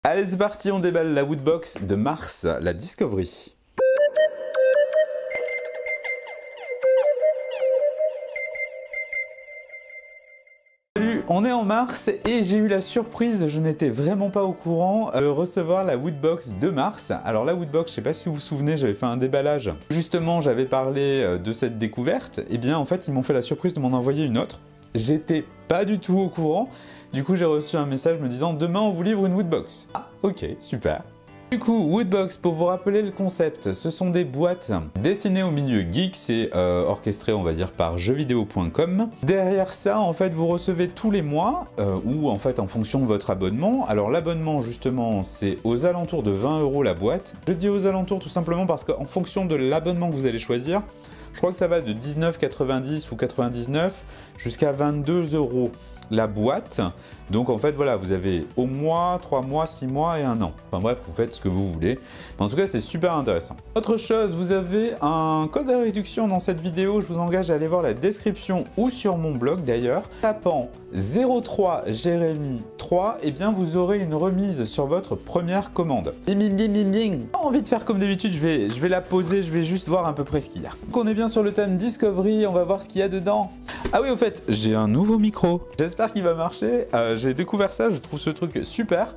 Allez, c'est parti, on déballe la Woodbox de Mars, la Discovery. Salut, on est en mars et j'ai eu la surprise, je n'étais vraiment pas au courant, de recevoir la Woodbox de Mars. Alors la Woodbox, je sais pas si vous vous souvenez, j'avais fait un déballage. Justement, j'avais parlé de cette découverte. Et bien en fait, ils m'ont fait la surprise de m'en envoyer une autre. J'étais pas du tout au courant. Du coup, j'ai reçu un message me disant « Demain, on vous livre une Woodbox ». Ah, ok, super. Du coup, Woodbox, pour vous rappeler le concept, ce sont des boîtes destinées au milieu geek, c'est orchestré, on va dire, par jeuxvideo.com. Derrière ça, en fait, vous recevez tous les mois, ou en fait, en fonction de votre abonnement. Alors, l'abonnement, justement, c'est aux alentours de 20 € la boîte. Je dis aux alentours tout simplement parce qu'en fonction de l'abonnement que vous allez choisir, je crois que ça va de 19,90 ou 99 jusqu'à 22 € la boîte. Donc en fait voilà, vous avez au mois, 3 mois, 6 mois et 1 an. Enfin bref, vous faites ce que vous voulez. Mais en tout cas, c'est super intéressant. Autre chose, vous avez un code de réduction dans cette vidéo. Je vous engage à aller voir la description ou sur mon blog d'ailleurs. Tapant 03 Jérémy 3, et bien vous aurez une remise sur votre première commande. Bim bim bim bim bim. Pas envie de faire comme d'habitude, je vais la poser, je vais juste voir à peu près ce qu'il y a. Donc on est bien sur le thème Discovery, on va voir ce qu'il y a dedans. Ah oui, au fait, j'ai un nouveau micro. J'espère qu'il va marcher. J'ai découvert ça, je trouve ce truc super.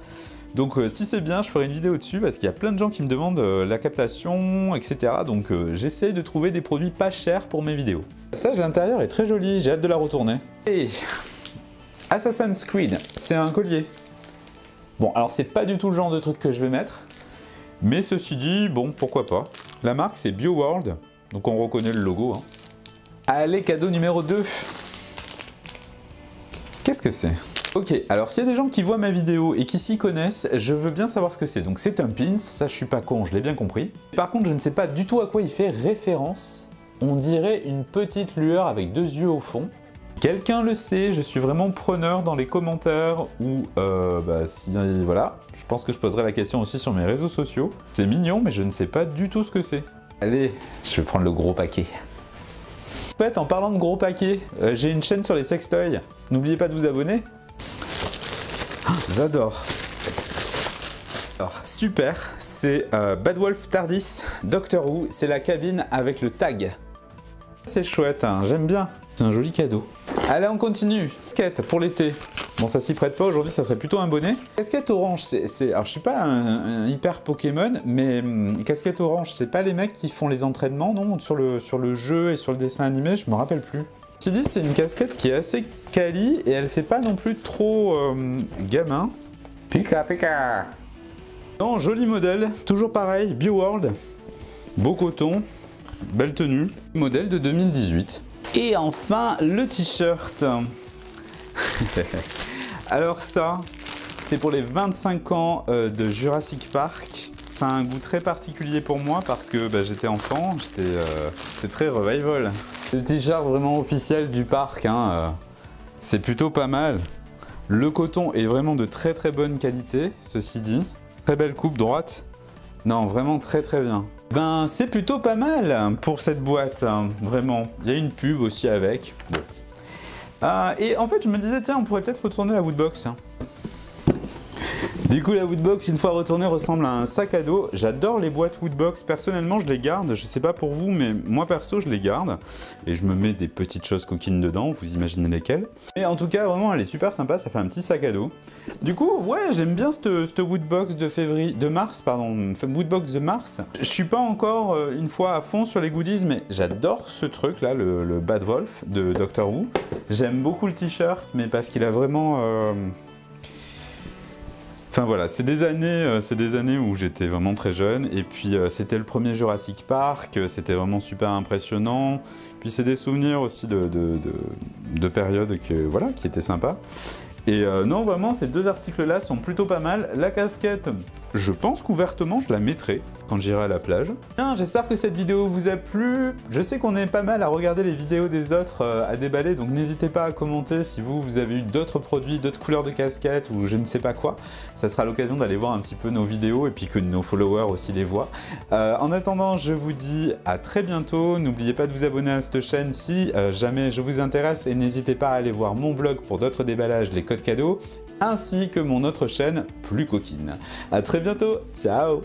Donc si c'est bien, je ferai une vidéo dessus parce qu'il y a plein de gens qui me demandent la captation, etc. Donc j'essaie de trouver des produits pas chers pour mes vidéos. Ça, l'intérieur est très joli, j'ai hâte de la retourner. Et Assassin's Creed, c'est un collier. Bon, alors c'est pas du tout le genre de truc que je vais mettre. Mais ceci dit, bon, pourquoi pas. La marque, c'est BioWorld. Donc on reconnaît le logo. Hein. Allez, cadeau numéro 2. Qu'est-ce que c'est? Ok, alors s'il y a des gens qui voient ma vidéo et qui s'y connaissent, je veux bien savoir ce que c'est. Donc c'est un pins, ça je suis pas con, je l'ai bien compris. Par contre, je ne sais pas du tout à quoi il fait référence. On dirait une petite lueur avec 2 yeux au fond. Quelqu'un le sait, je suis vraiment preneur dans les commentaires ou si voilà, je pense que je poserai la question aussi sur mes réseaux sociaux. C'est mignon, mais je ne sais pas du tout ce que c'est. Allez, je vais prendre le gros paquet. En fait, en parlant de gros paquets, j'ai une chaîne sur les sextoys. N'oubliez pas de vous abonner. J'adore. Alors, super, c'est Bad Wolf TARDIS, Doctor Who, c'est la cabine avec le tag. C'est chouette, hein, j'aime bien. C'est un joli cadeau. Allez, on continue. Casquette pour l'été. Bon, ça s'y prête pas aujourd'hui, ça serait plutôt un bonnet. Casquette orange, alors je suis pas un hyper Pokémon, mais casquette orange, c'est pas les mecs qui font les entraînements, non, sur le jeu et sur le dessin animé, je me rappelle plus. Ceci dit, c'est une casquette qui est assez quali et elle fait pas non plus trop gamin. Pika pika. Non, joli modèle, toujours pareil, BioWorld, beau coton, belle tenue, modèle de 2018. Et enfin, le t-shirt. Alors ça, c'est pour les 25 ans de Jurassic Park. Ça a un goût très particulier pour moi parce que j'étais enfant, c'était très revival. Le t-shirt vraiment officiel du parc, hein, c'est plutôt pas mal. Le coton est vraiment de très très bonne qualité, ceci dit. Très belle coupe droite. Non, vraiment très très bien. Ben, c'est plutôt pas mal pour cette boîte, hein, vraiment. Il y a une pub aussi avec. Bon. Et en fait, je me disais, tiens, on pourrait peut-être retourner la Woodbox. Hein. Du coup, la Woodbox, une fois retournée, ressemble à un sac à dos. J'adore les boîtes Woodbox. Personnellement, je les garde. Je sais pas pour vous, mais moi perso, je les garde. Et je me mets des petites choses coquines dedans. Vous imaginez lesquelles. Et en tout cas, vraiment, elle est super sympa. Ça fait un petit sac à dos. Du coup, ouais, j'aime bien cette Woodbox de mars, pardon. Woodbox de mars. Je suis pas encore, une fois, à fond sur les goodies, mais j'adore ce truc-là, le Bad Wolf de Doctor Who. J'aime beaucoup le t-shirt, mais parce qu'il a vraiment... Enfin voilà, c'est des années où j'étais vraiment très jeune et puis c'était le premier Jurassic Park, c'était vraiment super impressionnant. Puis c'est des souvenirs aussi de périodes qui étaient sympas. Et non, vraiment, ces deux articles-là sont plutôt pas mal. La casquette, je pense qu'ouvertement, je la mettrai quand j'irai à la plage. J'espère que cette vidéo vous a plu. Je sais qu'on est pas mal à regarder les vidéos des autres à déballer, donc n'hésitez pas à commenter si vous avez eu d'autres produits, d'autres couleurs de casquettes ou je ne sais pas quoi. Ça sera l'occasion d'aller voir un petit peu nos vidéos et puis que nos followers aussi les voient. En attendant, je vous dis à très bientôt. N'oubliez pas de vous abonner à cette chaîne si jamais je vous intéresse et n'hésitez pas à aller voir mon blog pour d'autres déballages, les codes cadeaux. ainsi que mon autre chaîne plus coquine. A très bientôt, ciao!